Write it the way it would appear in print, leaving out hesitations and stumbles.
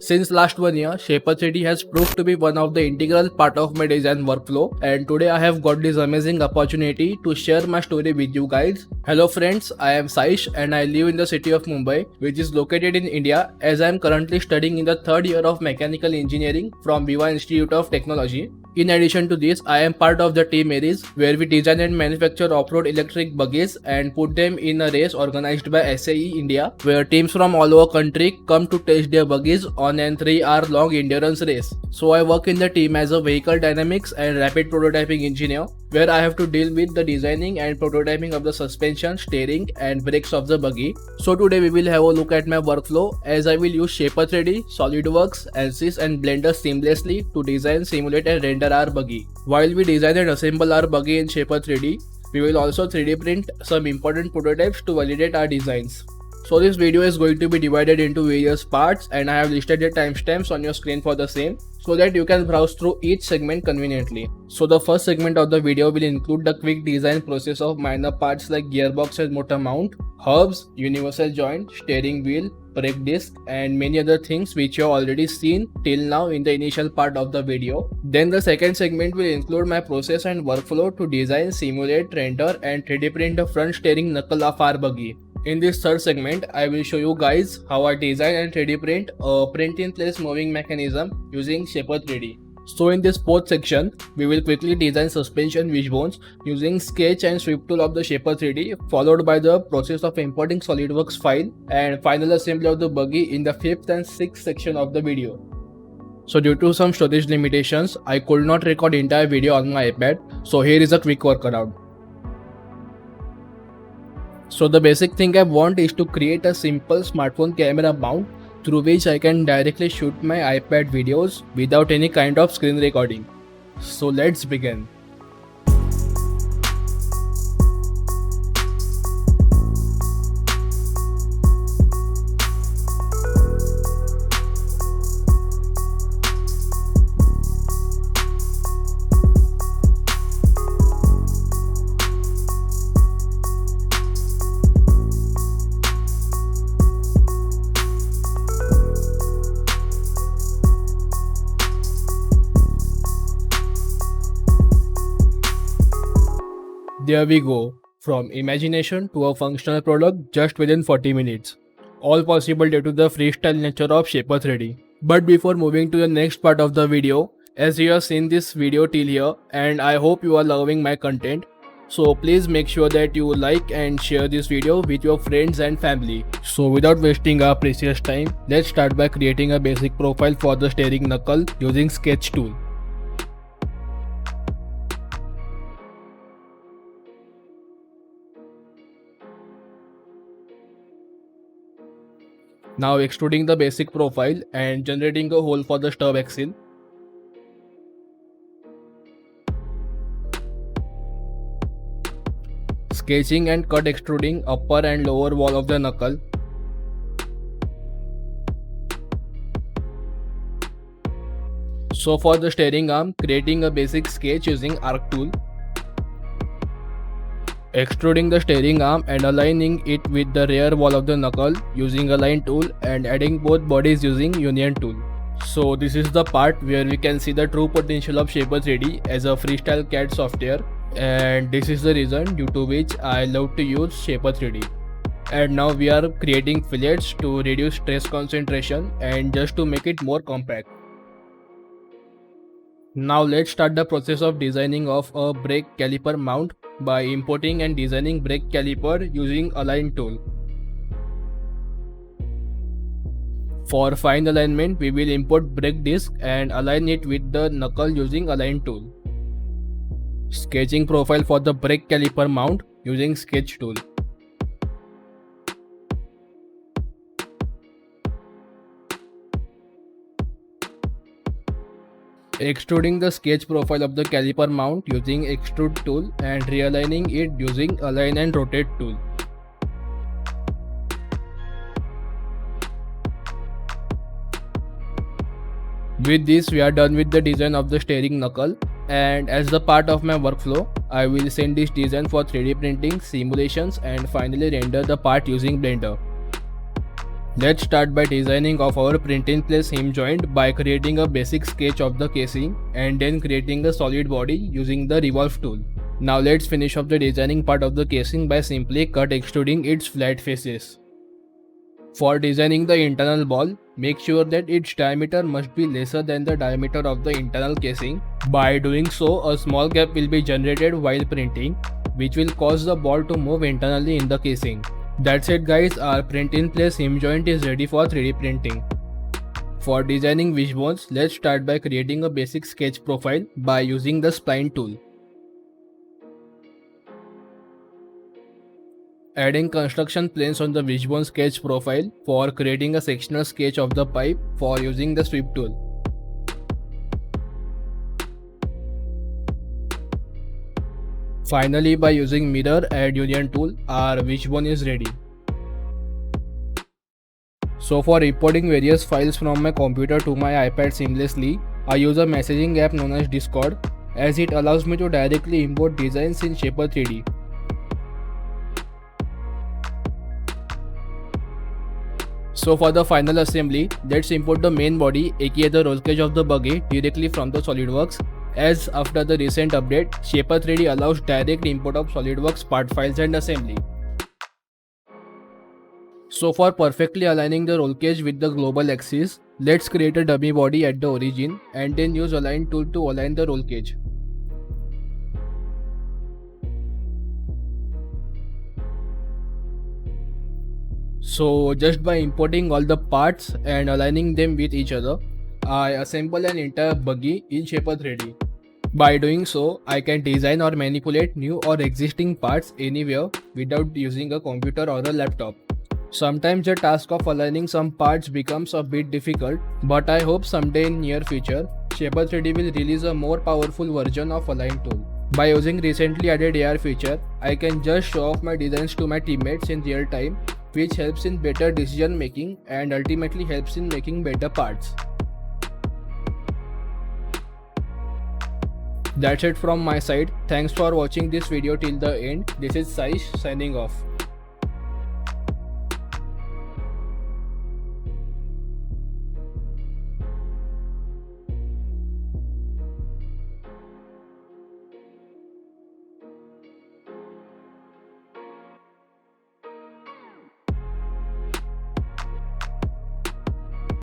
Since last 1 year, Shaper 3D has proved to be one of the integral part of my design workflow, and today I have got this amazing opportunity to share my story with you guys. Hello friends, I am Saish and I live in the city of Mumbai, which is located in India, as I am currently studying in the third year of mechanical engineering from Viva Institute of Technology. In addition to this, I am part of the team Aries, where we design and manufacture off-road electric buggies and put them in a race organized by SAE India, where teams from all over country come to test their buggies on an 3-hour long endurance race. So I work in the team as a vehicle dynamics and rapid prototyping engineer, where I have to deal with the designing and prototyping of the suspension, steering and brakes of the buggy. So today we will have a look at my workflow, as I will use Shaper 3D, SolidWorks, ANSYS and Blender seamlessly to design, simulate and render our buggy. While we design and assemble our buggy in Shaper 3D, we will also 3D print some important prototypes to validate our designs. So this video is going to be divided into various parts, and I have listed the timestamps on your screen for the same, so that you can browse through each segment conveniently. So the first segment of the video will include the quick design process of minor parts like gearbox and motor mount, hubs, universal joint, steering wheel, brake disc and many other things which you have already seen till now in the initial part of the video. Then the second segment will include my process and workflow to design, simulate, render and 3D print the front steering knuckle of our buggy. In this third segment, I will show you guys how I design and 3D print a print-in-place moving mechanism using Shaper 3D. So in this fourth section, we will quickly design suspension wishbones using sketch and sweep tool of the Shaper 3D, followed by the process of importing SolidWorks file and final assembly of the buggy in the fifth and sixth section of the video. So due to some storage limitations, I could not record entire video on my iPad, so here is a quick workaround. So the basic thing I want is to create a simple smartphone camera mount through which I can directly shoot my iPad videos without any kind of screen recording. So let's begin. There we go, from imagination to a functional product just within 40 minutes. All possible due to the freestyle nature of Shaper 3D. But before moving to the next part of the video, as you have seen this video till here and I hope you are loving my content, so please make sure that you like and share this video with your friends and family. So without wasting our precious time, let's start by creating a basic profile for the steering knuckle using sketch tool. Now extruding the basic profile and generating a hole for the stub axle. Sketching and cut extruding upper and lower wall of the knuckle. So for the steering arm, creating a basic sketch using arc tool. Extruding the steering arm and aligning it with the rear wall of the knuckle using align tool and adding both bodies using union tool. So this is the part where we can see the true potential of Shaper 3D as a freestyle CAD software, and this is the reason due to which I love to use Shaper 3D. And now we are creating fillets to reduce stress concentration and just to make it more compact. Now let's start the process of designing of a brake caliper mount by importing and designing brake caliper using align tool. For fine alignment, we will import brake disc and align it with the knuckle using align tool. Sketching profile for the brake caliper mount using sketch tool. Extruding the sketch profile of the caliper mount using extrude tool and realigning it using align and rotate tool. With this, we are done with the design of the steering knuckle, and as the part of my workflow, I will send this design for 3D printing, simulations and finally render the part using Blender. Let's start by designing of our print in place hinge joint by creating a basic sketch of the casing and then creating a solid body using the revolve tool. Now let's finish off the designing part of the casing by simply cut extruding its flat faces. For designing the internal ball, make sure that its diameter must be lesser than the diameter of the internal casing. By doing so, a small gap will be generated while printing, which will cause the ball to move internally in the casing. That's it guys, our print in place hinge joint is ready for 3D printing. For designing wishbones, let's start by creating a basic sketch profile by using the spline tool. Adding construction planes on the wishbone sketch profile for creating a sectional sketch of the pipe for using the sweep tool. Finally, by using mirror and union tool, our wishbone is ready. So for importing various files from my computer to my iPad seamlessly, I use a messaging app known as Discord, as it allows me to directly import designs in Shaper 3D. So for the final assembly, let's import the main body aka the roll cage of the buggy directly from the SolidWorks, as after the recent update, Shaper 3D allows direct import of SolidWorks part files and assembly. So for perfectly aligning the roll cage with the global axis, let's create a dummy body at the origin and then use align tool to align the roll cage. So just by importing all the parts and aligning them with each other, I assemble an entire buggy in Shaper 3D. By doing so, I can design or manipulate new or existing parts anywhere without using a computer or a laptop. Sometimes the task of aligning some parts becomes a bit difficult, but I hope someday in near future, Shaper 3D will release a more powerful version of Align tool. By using recently added AR feature, I can just show off my designs to my teammates in real time, which helps in better decision making and ultimately helps in making better parts. That's it from my side. Thanks for watching this video till the end. This is Saish signing off.